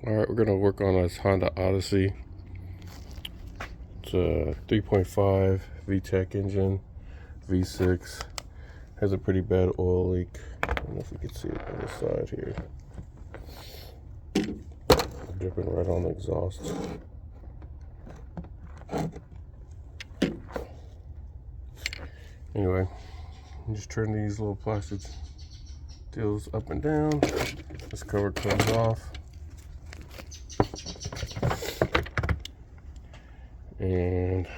Alright, we're going to work on this Honda Odyssey. It's a 3.5 VTEC engine, V6. Has a pretty bad oil leak. I don't know if you can see it on the side here. Dripping right on the exhaust. Anyway, just turn these little plastic deals up and down. This cover comes off. And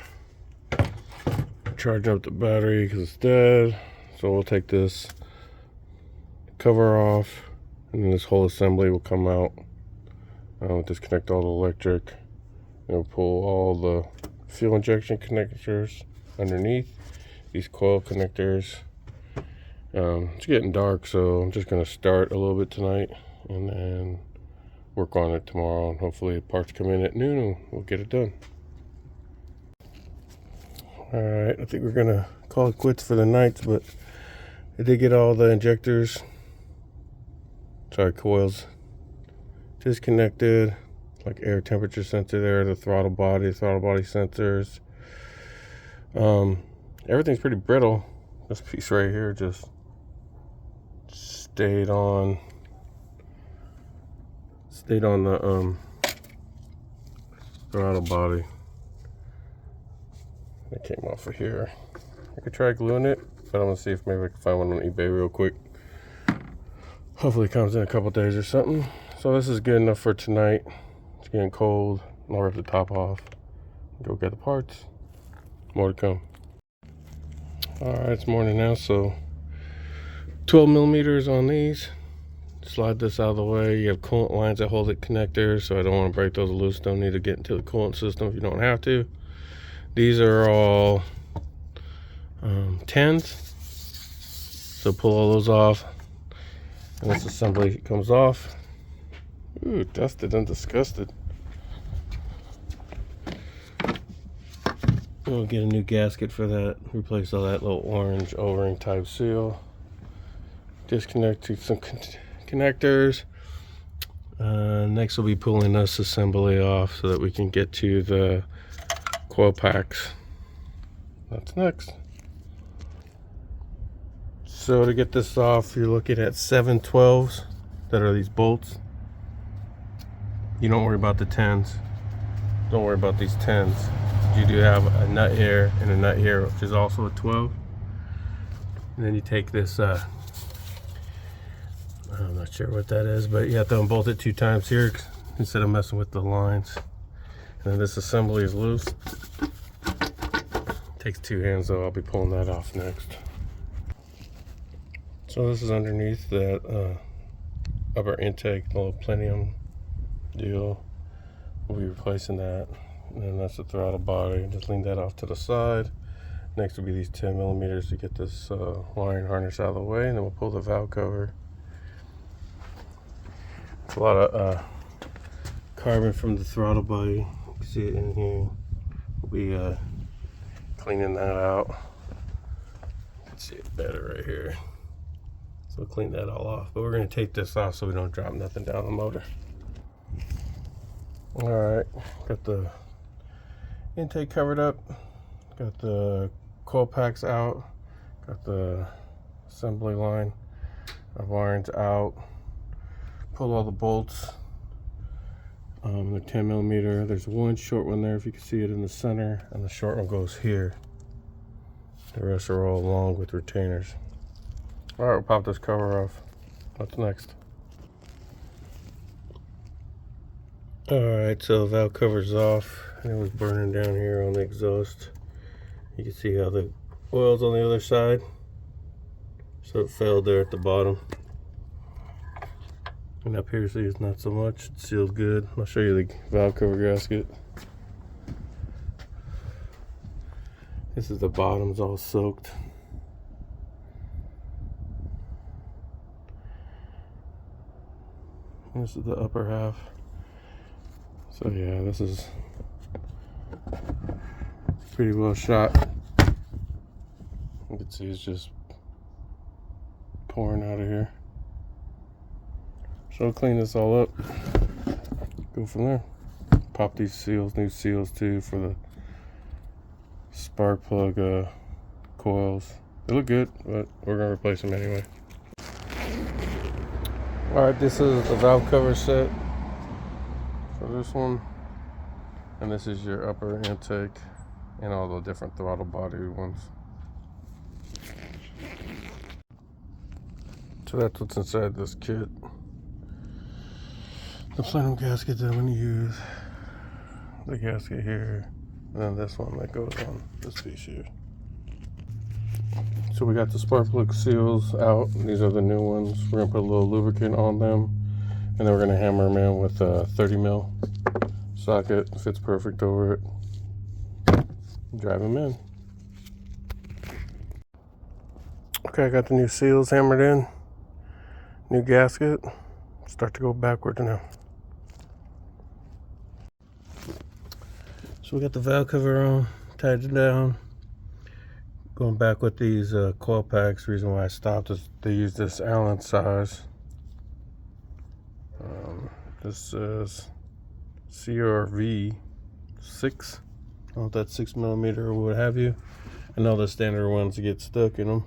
charging up the battery because it's dead. So we'll take this cover off, and then this whole assembly will come out. Disconnect all the electric, and we'll pull all the fuel injection connectors underneath these coil connectors. It's getting dark, so I'm just going to start a little bit tonight and then work on it tomorrow, and hopefully the parts come in at noon and we'll get it done. Alright, I think we're going to call it quits for the night, but I did get all the coils disconnected, like air temperature sensor there, the throttle body sensors. Everything's pretty brittle. This piece right here just stayed on the throttle body. It came off of here. I could try gluing it, but I'm gonna see if maybe I can find one on eBay real quick. Hopefully it comes in a couple days or something. So this is good enough for tonight. It's getting cold. I'll rip the top off, go get the parts. More to come. Alright, it's morning now, so 12 millimeters on these. Slide this out of the way. You have coolant lines that hold it connectors, so I don't want to break those loose. Don't need to get into the coolant system if you don't have to. These are all 10s, so pull all those off, and this assembly comes off. Ooh, dusted and disgusted. We'll get a new gasket for that, replace all that little orange O-ring type seal, disconnect to some connectors. Next we'll be pulling this assembly off so that we can get to the coil packs. That's next. So to get this off, you're looking at 7/12s that are these bolts. You don't worry about the 10s. Don't worry about these 10s. You do have a nut here and a nut here, which is also a 12. And then you take this, I'm not sure what that is, but you have to unbolt it 2 times here instead of messing with the lines. And then this assembly is loose. Takes 2 hands though. I'll be pulling that off next. So this is underneath that upper intake, the little plenum deal. We'll be replacing that. And then that's the throttle body. Just lean that off to the side. Next will be these 10 millimeters to get this wiring harness out of the way, and then we'll pull the valve cover. It's a lot of carbon from the throttle body. You can see it in here. We'll be cleaning that out. You can see it better right here. So we'll clean that all off. But we're going to take this off so we don't drop nothing down the motor. Alright, got the intake covered up. Got the coil packs out. Got the assembly line of wirings out. Pull all the bolts. They're 10 millimeter. There's one short one there if you can see it in the center, and the short one goes here. The rest are all long with retainers. Alright, we'll pop this cover off. What's next? Alright, so the valve cover's off. It was burning down here on the exhaust. You can see how the oil's on the other side. So it failed there at the bottom. And up here, see, it's not so much. It's sealed good. I'll show you the valve cover gasket. This is the bottom's all soaked. This is the upper half. So yeah, this is pretty well shot. You can see it's just pouring out of here. So I'll clean this all up. go from there. Pop these seals, new seals too, for the spark plug coils. They look good, but we're gonna replace them anyway. Alright, this is the valve cover set for this one. And this is your upper intake and all the different throttle body ones. So that's what's inside this kit. The plenum gasket that I'm going to use. The gasket here. And then this one that goes on this piece here. So we got the spark plug seals out. These are the new ones. We're going to put a little lubricant on them. And then we're going to hammer them in with a 30 mil socket. Fits perfect over it. Drive them in. Okay, I got the new seals hammered in. New gasket. Start to go backward now. So we got the valve cover on, tied it down. Going back with these coil packs. The reason why I stopped is they use this Allen size. This is CRV 6. I don't know if that's 6 millimeter or what have you. I know the standard ones get stuck in them.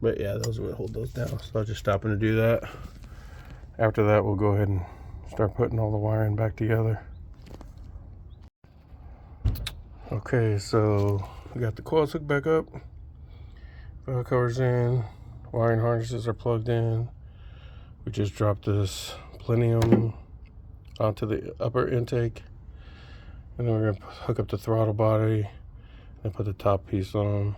But yeah, those would hold those down. So I'll just stop to do that. After that, we'll go ahead and start putting all the wiring back together. Okay, so we got the coils hooked back up. Valve covers in. Wiring harnesses are plugged in. We just dropped this plenum onto the upper intake. And then we're going to hook up the throttle body and put the top piece on.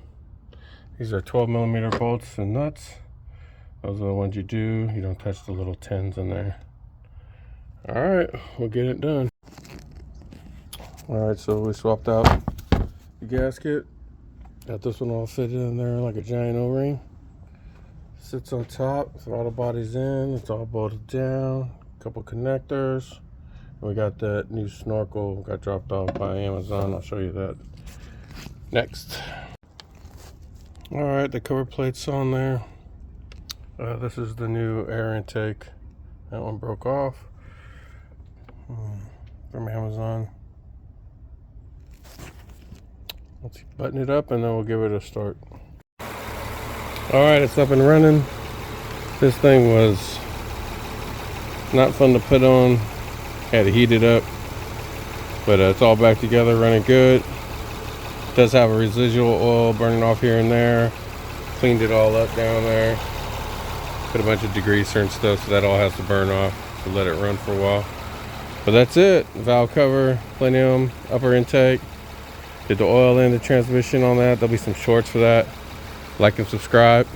These are 12 millimeter bolts and nuts. Those are the ones you do. You don't touch the little tins in there. All right, we'll get it done. All right, so we swapped out the gasket. Got this one all fitted in there like a giant O-ring. Sits on top, throttle body's in, it's all bolted down. A couple connectors. We got that new snorkel, got dropped off by Amazon. I'll show you that next. All right, the cover plate's on there. This is the new air intake. That one broke off from Amazon. Let's button it up and then we'll give it a start. All right, it's up and running. This thing was not fun to put on. Had to heat it up, but it's all back together, running good. Does have a residual oil burning off here and there. Cleaned it all up down there. Put a bunch of degreaser and stuff, so that all has to burn off. So let it run for a while. But that's it. Valve cover, plenum, upper intake. Did the oil in the transmission on that. There'll be some shorts for that. Like and subscribe.